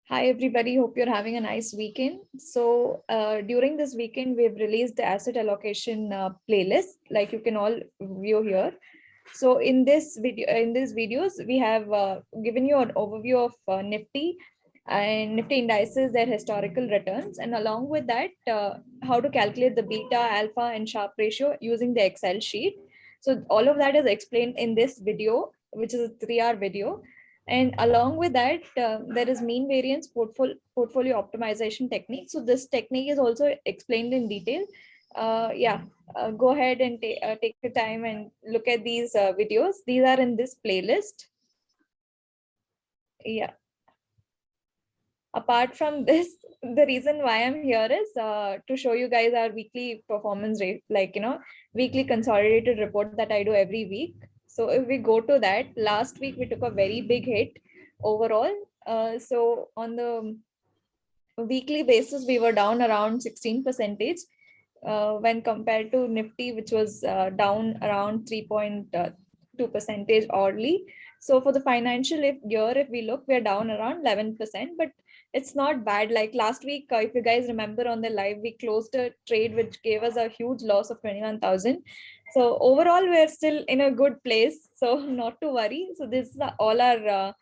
Hi, everybody. Hope you're having a nice weekend. So, during this weekend, we've released the asset allocation playlist, like you can all view here. So, in these videos, we have given you an overview of Nifty and Nifty indices, their historical returns, and along with that, how to calculate the beta, alpha, and Sharpe ratio using the Excel sheet. So, all of that is explained in this video, which is a 3-hour video. And along with that, there is mean variance portfolio optimization technique. So this technique is also explained in detail. Go ahead and take the time and look at these videos. These are in this playlist. Yeah. Apart from this, the reason why I'm here is to show you guys our weekly performance rate, weekly consolidated report that I do every week. So if we go to that, last week we took a very big hit overall. So on the weekly basis, we were down around 16% when compared to Nifty, which was down around 3.2% oddly. So for the financial year, if we look, we're down around 11%, but it's not bad. Like last week, if you guys remember on the live, we closed a trade which gave us a huge loss of 21,000. So overall, we're still in a good place. So not to worry. So this is all our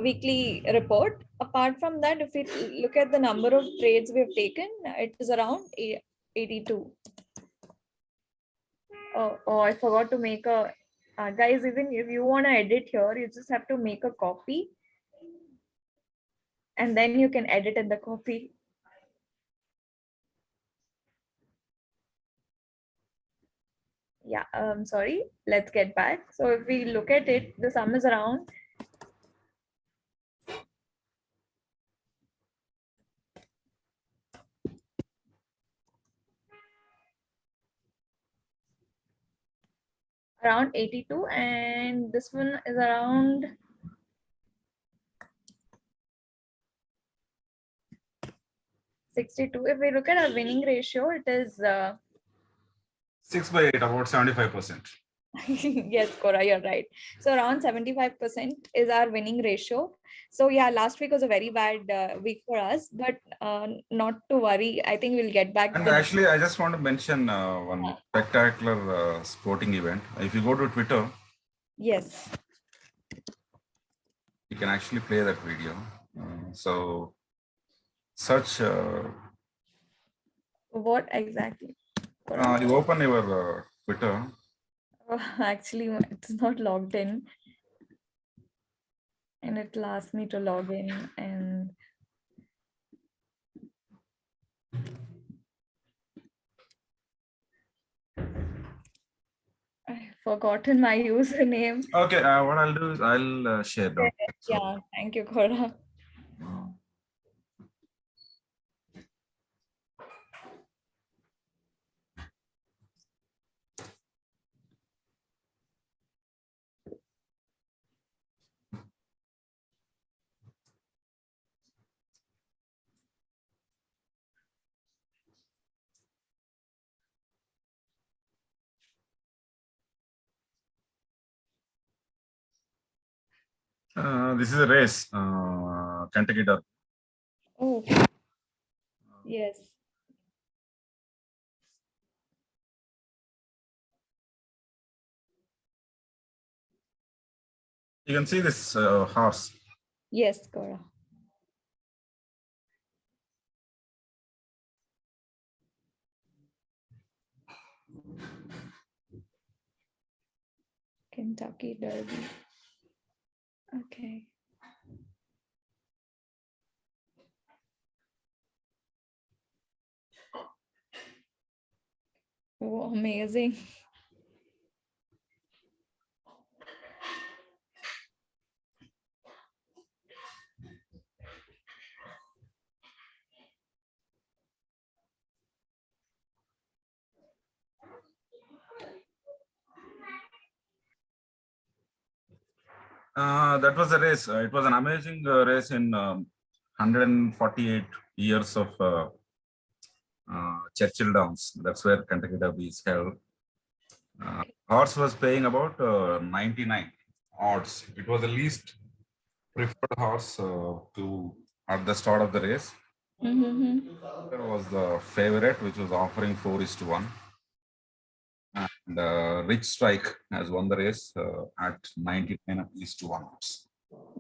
weekly report. Apart from that, if we look at the number of trades we have taken, it is around 82. Oh, I forgot to make a guys, even if you want to edit here, you just have to make a copy and then you can edit in the copy. Yeah, sorry, let's get back. So if we look at it, the sum is around around 82 and this one is around 62. If we look at our winning ratio, it is 6/8, about 75%. Yes, Cora, you're right. So around 75% is our winning ratio. So yeah, last week was a very bad week for us, but not to worry. I think we'll get back. And actually, I just want to mention one spectacular sporting event. If you go to Twitter, Yes, you can actually play that video. So search. what exactly? You open your Twitter. Actually, it's not logged in, and it will ask me to log in, and I've forgotten my username. Okay, what I'll do is I'll share down. Yeah, thank you, Cora. This is a race, Kentucky Derby. Oh, yes. You can see this horse. Yes, Cora. Kentucky Derby. Okay. Oh, amazing. That was a race. It was an amazing race in 148 years of Churchill Downs. That's where Kentucky Derby is held. Horse was paying about 99 odds. It was the least preferred horse to at the start of the race. Mm-hmm. There was the favorite, which was offering 4:1. And Rich Strike has won the race at 99:1.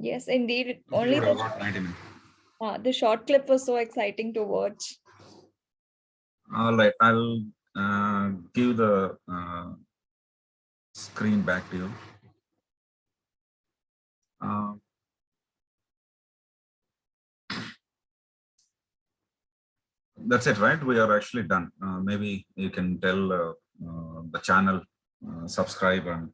Yes, indeed. He Only would have got 99. the short clip was so exciting to watch. All right, I'll give the screen back to you. That's it, right? We are actually done. Maybe you can tell the channel, subscribe, and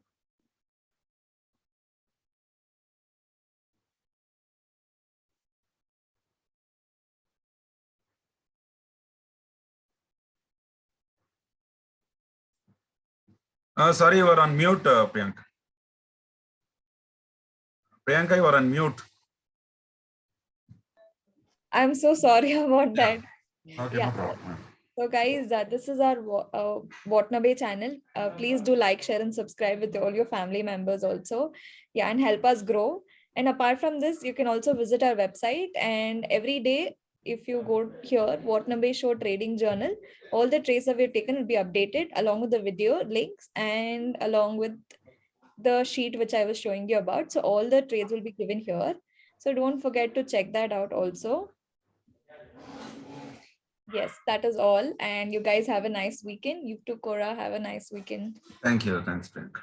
sorry, you are on mute, Priyanka. Priyanka, you are on mute. I'm so sorry about that. Okay, Yeah. no problem. So guys, this is our Watanabe channel. Please do like, share, and subscribe with all your family members also. Yeah, and help us grow. And apart from this, you can also visit our website. And every day, if you go here, Watanabe Show Trading Journal, all the trades that we've taken will be updated along with the video links and along with the sheet which I was showing you about. So all the trades will be given here. So don't forget to check that out also. Yes, that is all. And you guys have a nice weekend. You too, Cora, have a nice weekend. Thank you. Thanks, Priyanka.